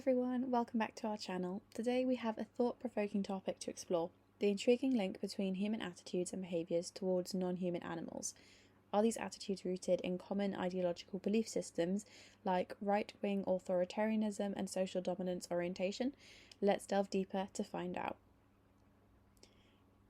everyone, welcome back to our channel. Today we have a thought-provoking topic to explore, the intriguing link between human attitudes and behaviours towards non-human animals. Are these attitudes rooted in common ideological belief systems like right-wing authoritarianism and social dominance orientation? Let's delve deeper to find out.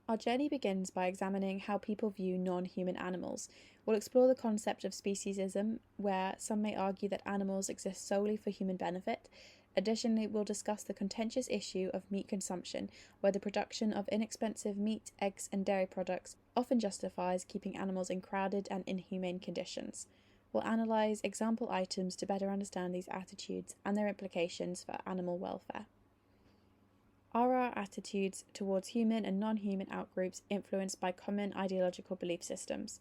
Our journey begins by examining how people view non-human animals. We'll explore the concept of speciesism, where some may argue that animals exist solely for human benefit. Additionally, we'll discuss the contentious issue of meat consumption, where the production of inexpensive meat, eggs, and dairy products often justifies keeping animals in crowded and inhumane conditions. We'll analyse example items to better understand these attitudes and their implications for animal welfare. Are our attitudes towards human and non-human outgroups influenced by common ideological belief systems?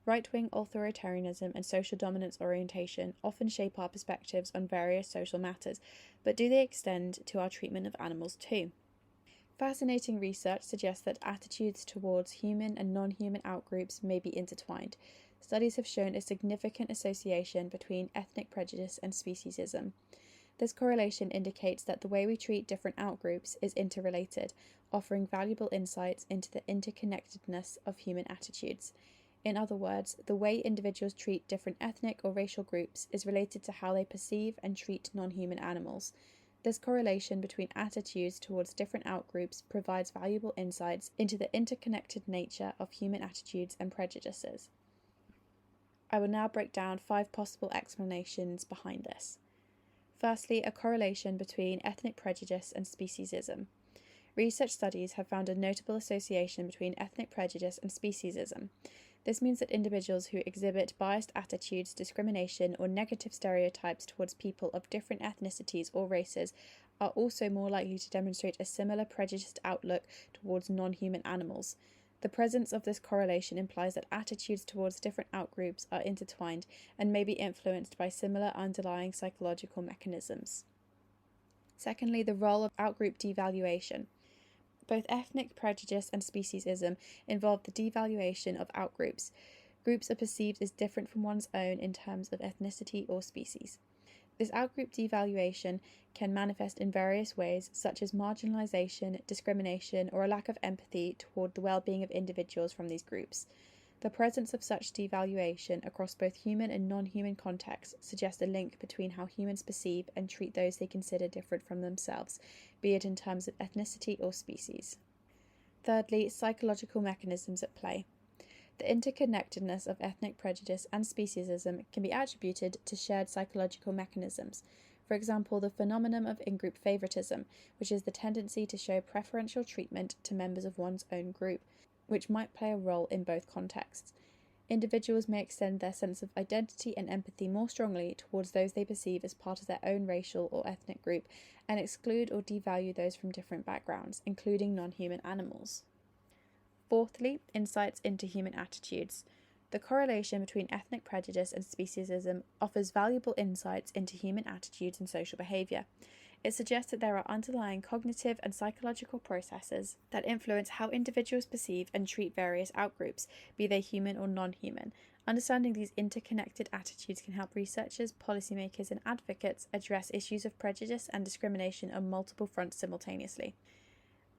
Right-wing authoritarianism and social dominance orientation often shape our perspectives on various social matters, but do they extend to our treatment of animals too? Fascinating research suggests that attitudes towards human and non-human outgroups may be intertwined. Studies have shown a significant association between ethnic prejudice and speciesism. This correlation indicates that the way we treat different outgroups is interrelated, offering valuable insights into the interconnectedness of human attitudes. In other words, the way individuals treat different ethnic or racial groups is related to how they perceive and treat non-human animals. This correlation between attitudes towards different outgroups provides valuable insights into the interconnected nature of human attitudes and prejudices. I will now break down 5 possible explanations behind this. Firstly, a correlation between ethnic prejudice and speciesism. Research studies have found a notable association between ethnic prejudice and speciesism. This means that individuals who exhibit biased attitudes, discrimination, or negative stereotypes towards people of different ethnicities or races are also more likely to demonstrate a similar prejudiced outlook towards non-human animals. The presence of this correlation implies that attitudes towards different outgroups are intertwined and may be influenced by similar underlying psychological mechanisms. Secondly, the role of outgroup devaluation. Both ethnic prejudice and speciesism involve the devaluation of outgroups. Groups are perceived as different from one's own in terms of ethnicity or species. This outgroup devaluation can manifest in various ways, such as marginalization, discrimination, or a lack of empathy toward the well-being of individuals from these groups. The presence of such devaluation across both human and non-human contexts suggests a link between how humans perceive and treat those they consider different from themselves, be it in terms of ethnicity or species. Thirdly, psychological mechanisms at play. The interconnectedness of ethnic prejudice and speciesism can be attributed to shared psychological mechanisms. For example, the phenomenon of in-group favoritism, which is the tendency to show preferential treatment to members of one's own group, which might play a role in both contexts. Individuals may extend their sense of identity and empathy more strongly towards those they perceive as part of their own racial or ethnic group, and exclude or devalue those from different backgrounds, including non-human animals. Fourthly, insights into human attitudes. The correlation between ethnic prejudice and speciesism offers valuable insights into human attitudes and social behaviour. It suggests that there are underlying cognitive and psychological processes that influence how individuals perceive and treat various outgroups, be they human or non-human. Understanding these interconnected attitudes can help researchers, policymakers, and advocates address issues of prejudice and discrimination on multiple fronts simultaneously.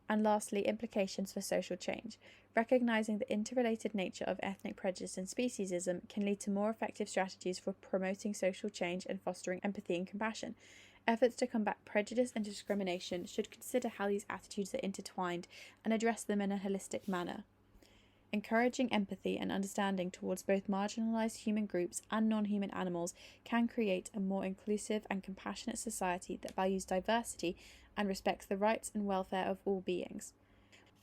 And lastly, implications for social change. Recognizing the interrelated nature of ethnic prejudice and speciesism can lead to more effective strategies for promoting social change and fostering empathy and compassion. Efforts to combat prejudice and discrimination should consider how these attitudes are intertwined and address them in a holistic manner. Encouraging empathy and understanding towards both marginalized human groups and non-human animals can create a more inclusive and compassionate society that values diversity and respects the rights and welfare of all beings.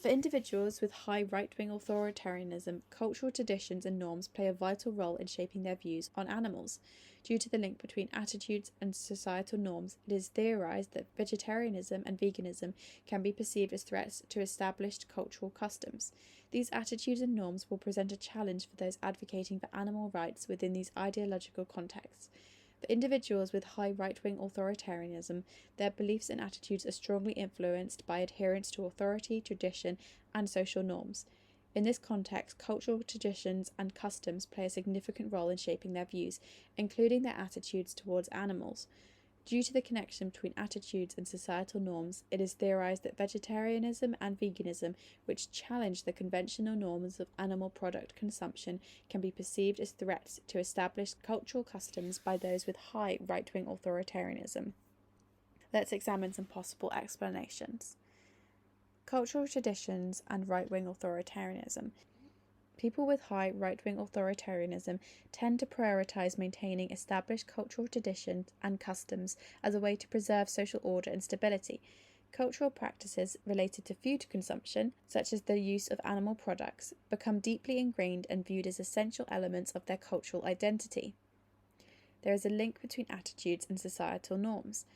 For individuals with high right-wing authoritarianism, cultural traditions and norms play a vital role in shaping their views on animals. Due to the link between attitudes and societal norms, it is theorized that vegetarianism and veganism can be perceived as threats to established cultural customs. These attitudes and norms will present a challenge for those advocating for animal rights within these ideological contexts. For individuals with high right-wing authoritarianism, their beliefs and attitudes are strongly influenced by adherence to authority, tradition, and social norms. In this context, cultural traditions and customs play a significant role in shaping their views, including their attitudes towards animals. Due to the connection between attitudes and societal norms, it is theorized that vegetarianism and veganism, which challenge the conventional norms of animal product consumption, can be perceived as threats to established cultural customs by those with high right-wing authoritarianism. Let's examine some possible explanations. Cultural traditions and right-wing authoritarianism. People with high right-wing authoritarianism tend to prioritize maintaining established cultural traditions and customs as a way to preserve social order and stability. Cultural practices related to food consumption, such as the use of animal products, become deeply ingrained and viewed as essential elements of their cultural identity. There is a link between attitudes and societal norms.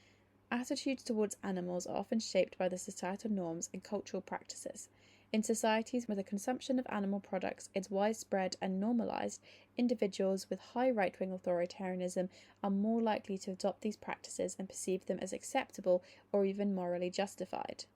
Attitudes towards animals are often shaped by the societal norms and cultural practices. In societies where the consumption of animal products is widespread and normalized, individuals with high right-wing authoritarianism are more likely to adopt these practices and perceive them as acceptable or even morally justified.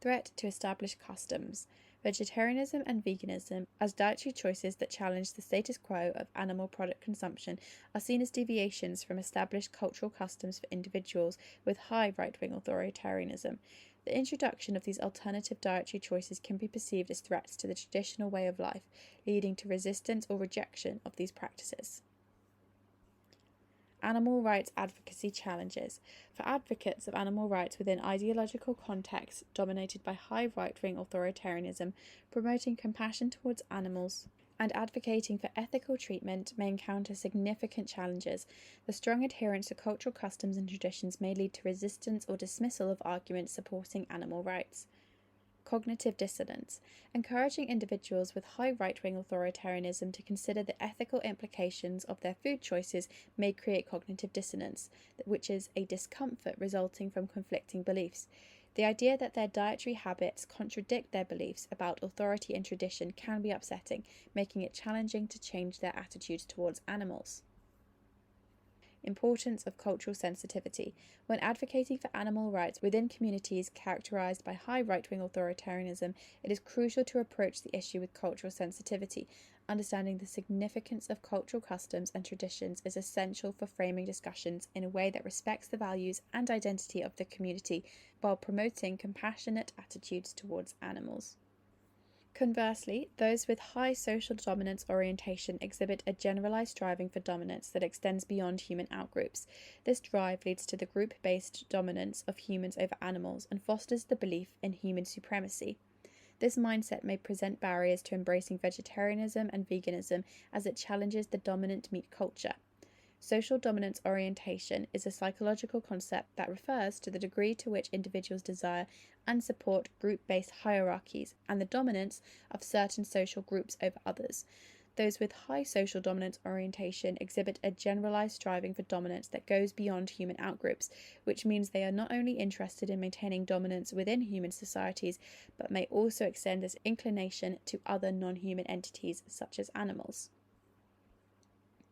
Threat to established customs. Vegetarianism and veganism, as dietary choices that challenge the status quo of animal product consumption, are seen as deviations from established cultural customs for individuals with high right-wing authoritarianism. The introduction of these alternative dietary choices can be perceived as threats to the traditional way of life, leading to resistance or rejection of these practices. Animal rights advocacy challenges. For advocates of animal rights within ideological contexts dominated by high right-wing authoritarianism, promoting compassion towards animals and advocating for ethical treatment may encounter significant challenges. The strong adherence to cultural customs and traditions may lead to resistance or dismissal of arguments supporting animal rights. Cognitive dissonance. Encouraging individuals with high right-wing authoritarianism to consider the ethical implications of their food choices may create cognitive dissonance, which is a discomfort resulting from conflicting beliefs. The idea that their dietary habits contradict their beliefs about authority and tradition can be upsetting, making it challenging to change their attitudes towards animals. Importance of cultural sensitivity. When advocating for animal rights within communities characterized by high right-wing authoritarianism, it is crucial to approach the issue with cultural sensitivity. Understanding the significance of cultural customs and traditions is essential for framing discussions in a way that respects the values and identity of the community while promoting compassionate attitudes towards animals. Conversely, those with high social dominance orientation exhibit a generalized striving for dominance that extends beyond human outgroups. This drive leads to the group-based dominance of humans over animals and fosters the belief in human supremacy. This mindset may present barriers to embracing vegetarianism and veganism as it challenges the dominant meat culture. Social dominance orientation is a psychological concept that refers to the degree to which individuals desire and support group-based hierarchies and the dominance of certain social groups over others. Those with high social dominance orientation exhibit a generalized striving for dominance that goes beyond human outgroups, which means they are not only interested in maintaining dominance within human societies, but may also extend this inclination to other non-human entities such as animals.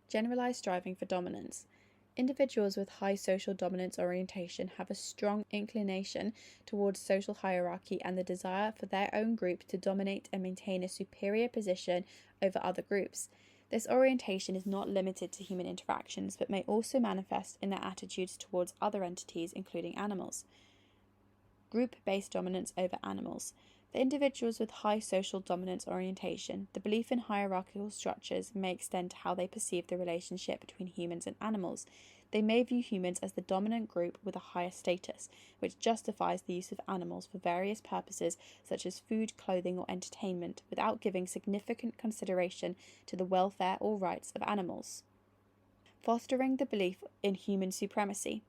Generalized striving for dominance. Individuals with high social dominance orientation have a strong inclination towards social hierarchy and the desire for their own group to dominate and maintain a superior position over other groups. This orientation is not limited to human interactions, but may also manifest in their attitudes towards other entities, including animals. Group-based dominance over animals. For individuals with high social dominance orientation, the belief in hierarchical structures may extend to how they perceive the relationship between humans and animals. They may view humans as the dominant group with a higher status, which justifies the use of animals for various purposes such as food, clothing, or entertainment, without giving significant consideration to the welfare or rights of animals. Fostering the belief in human supremacy.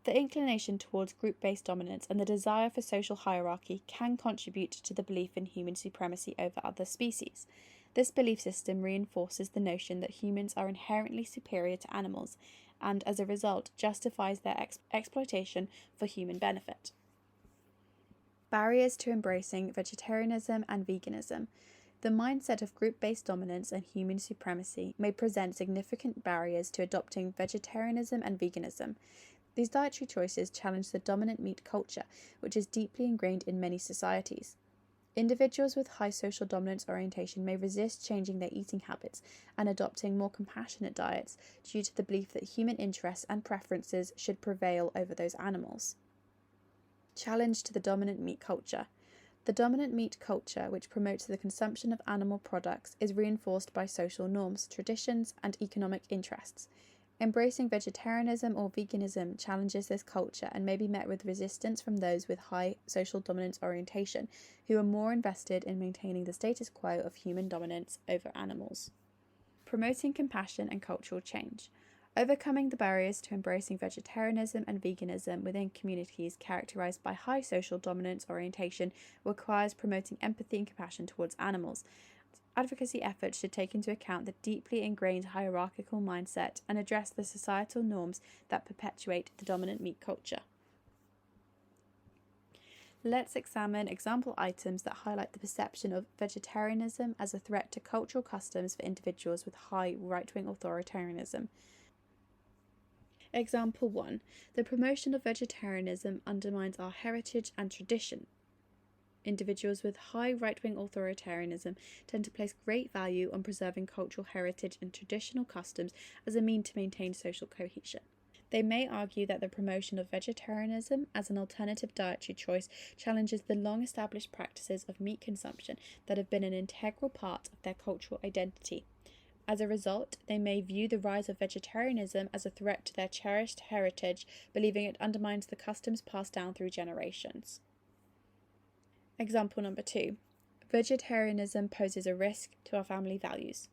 The inclination towards group-based dominance and the desire for social hierarchy can contribute to the belief in human supremacy over other species. This belief system reinforces the notion that humans are inherently superior to animals, and as a result justifies their exploitation for human benefit. Barriers to embracing vegetarianism and veganism. The mindset of group-based dominance and human supremacy may present significant barriers to adopting vegetarianism and veganism. These dietary choices challenge the dominant meat culture, which is deeply ingrained in many societies. Individuals with high social dominance orientation may resist changing their eating habits and adopting more compassionate diets due to the belief that human interests and preferences should prevail over those animals. Challenge to the dominant meat culture. The dominant meat culture, which promotes the consumption of animal products, is reinforced by social norms, traditions, and economic interests. Embracing vegetarianism or veganism challenges this culture and may be met with resistance from those with high social dominance orientation, who are more invested in maintaining the status quo of human dominance over animals. Promoting compassion and cultural change. Overcoming the barriers to embracing vegetarianism and veganism within communities characterized by high social dominance orientation requires promoting empathy and compassion towards animals. Advocacy efforts should take into account the deeply ingrained hierarchical mindset and address the societal norms that perpetuate the dominant meat culture. Let's examine example items that highlight the perception of vegetarianism as a threat to cultural customs for individuals with high right-wing authoritarianism. Example 1. The promotion of vegetarianism undermines our heritage and tradition. Individuals with high right-wing authoritarianism tend to place great value on preserving cultural heritage and traditional customs as a means to maintain social cohesion. They may argue that the promotion of vegetarianism as an alternative dietary choice challenges the long-established practices of meat consumption that have been an integral part of their cultural identity. As a result, they may view the rise of vegetarianism as a threat to their cherished heritage, believing it undermines the customs passed down through generations. Example number 2. Vegetarianism poses a risk to our family values.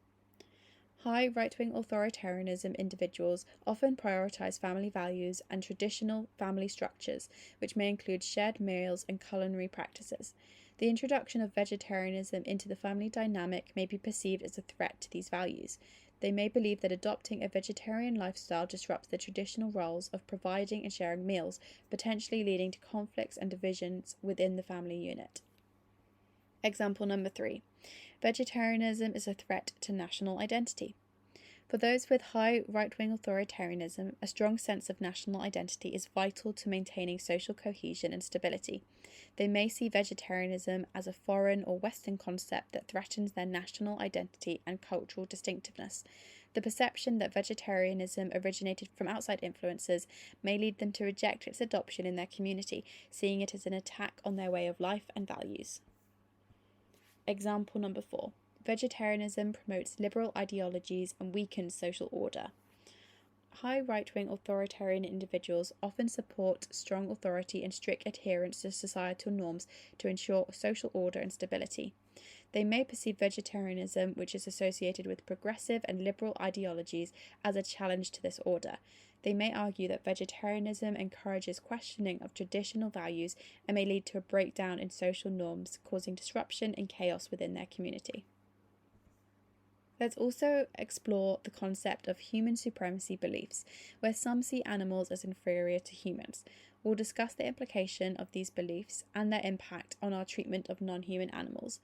High right-wing authoritarianism individuals often prioritize family values and traditional family structures, which may include shared meals and culinary practices. The introduction of vegetarianism into the family dynamic may be perceived as a threat to these values. They may believe that adopting a vegetarian lifestyle disrupts the traditional roles of providing and sharing meals, potentially leading to conflicts and divisions within the family unit. Example number 3. Vegetarianism is a threat to national identity. For those with high right-wing authoritarianism, a strong sense of national identity is vital to maintaining social cohesion and stability. They may see vegetarianism as a foreign or Western concept that threatens their national identity and cultural distinctiveness. The perception that vegetarianism originated from outside influences may lead them to reject its adoption in their community, seeing it as an attack on their way of life and values. Example number 4. Vegetarianism promotes liberal ideologies and weakens social order. High right-wing authoritarian individuals often support strong authority and strict adherence to societal norms to ensure social order and stability. They may perceive vegetarianism, which is associated with progressive and liberal ideologies, as a challenge to this order. They may argue that vegetarianism encourages questioning of traditional values and may lead to a breakdown in social norms, causing disruption and chaos within their community. Let's also explore the concept of human supremacy beliefs, where some see animals as inferior to humans. We'll discuss the implication of these beliefs and their impact on our treatment of non-human animals.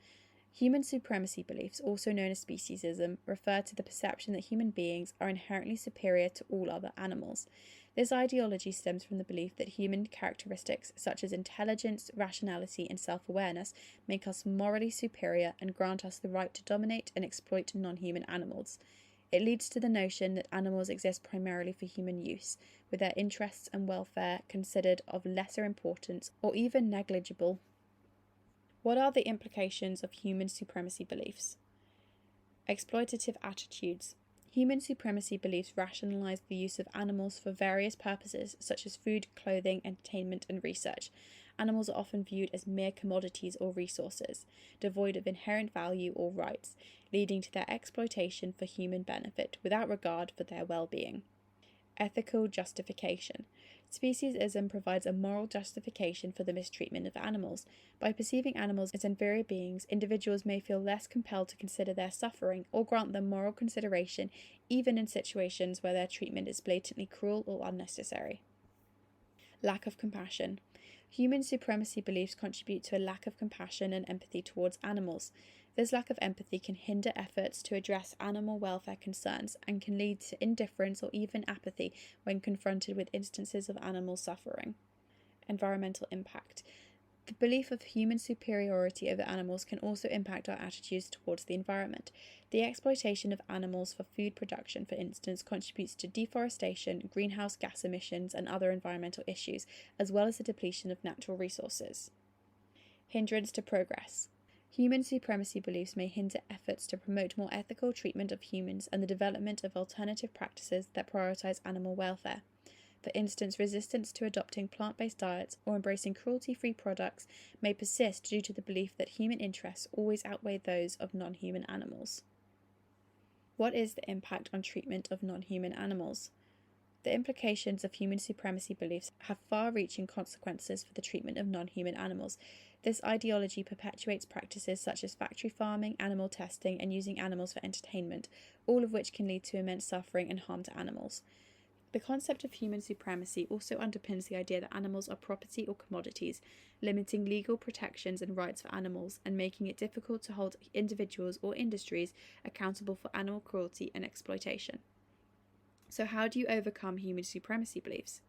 Human supremacy beliefs, also known as speciesism, refer to the perception that human beings are inherently superior to all other animals. This ideology stems from the belief that human characteristics such as intelligence, rationality, and self-awareness make us morally superior and grant us the right to dominate and exploit non-human animals. It leads to the notion that animals exist primarily for human use, with their interests and welfare considered of lesser importance or even negligible. What are the implications of human supremacy beliefs? Exploitative attitudes. Human supremacy beliefs rationalize the use of animals for various purposes, such as food, clothing, entertainment, and research. Animals are often viewed as mere commodities or resources, devoid of inherent value or rights, leading to their exploitation for human benefit without regard for their well-being. Ethical justification. Speciesism provides a moral justification for the mistreatment of animals. By perceiving animals as inferior beings, individuals may feel less compelled to consider their suffering or grant them moral consideration, even in situations where their treatment is blatantly cruel or unnecessary. Lack of compassion. Human supremacy beliefs contribute to a lack of compassion and empathy towards animals. This lack of empathy can hinder efforts to address animal welfare concerns and can lead to indifference or even apathy when confronted with instances of animal suffering. Environmental impact. The belief of human superiority over animals can also impact our attitudes towards the environment. The exploitation of animals for food production, for instance, contributes to deforestation, greenhouse gas emissions, and other environmental issues, as well as the depletion of natural resources. Hindrance to progress. Human supremacy beliefs may hinder efforts to promote more ethical treatment of humans and the development of alternative practices that prioritize animal welfare. For instance, resistance to adopting plant-based diets or embracing cruelty-free products may persist due to the belief that human interests always outweigh those of non-human animals. What is the impact on treatment of non-human animals? The implications of human supremacy beliefs have far-reaching consequences for the treatment of non-human animals. This ideology perpetuates practices such as factory farming, animal testing, and using animals for entertainment, all of which can lead to immense suffering and harm to animals. The concept of human supremacy also underpins the idea that animals are property or commodities, limiting legal protections and rights for animals and making it difficult to hold individuals or industries accountable for animal cruelty and exploitation. So how do you overcome human supremacy beliefs?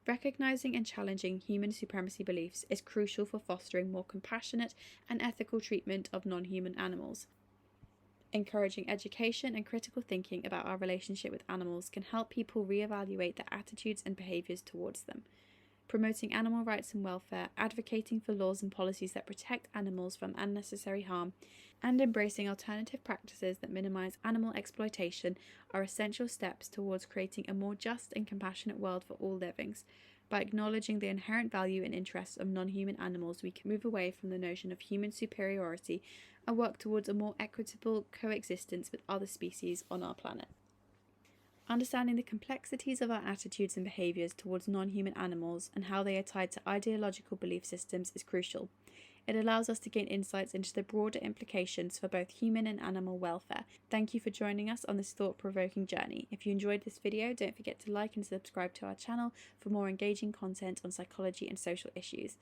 Recognizing and challenging human supremacy beliefs is crucial for fostering more compassionate and ethical treatment of non-human animals. Encouraging education and critical thinking about our relationship with animals can help people reevaluate their attitudes and behaviours towards them. Promoting animal rights and welfare, advocating for laws and policies that protect animals from unnecessary harm, and embracing alternative practices that minimise animal exploitation are essential steps towards creating a more just and compassionate world for all livings. By acknowledging the inherent value and interests of non-human animals, we can move away from the notion of human superiority and work towards a more equitable coexistence with other species on our planet. Understanding the complexities of our attitudes and behaviours towards non-human animals and how they are tied to ideological belief systems is crucial. It allows us to gain insights into the broader implications for both human and animal welfare. Thank you for joining us on this thought-provoking journey. If you enjoyed this video, don't forget to like and subscribe to our channel for more engaging content on psychology and social issues.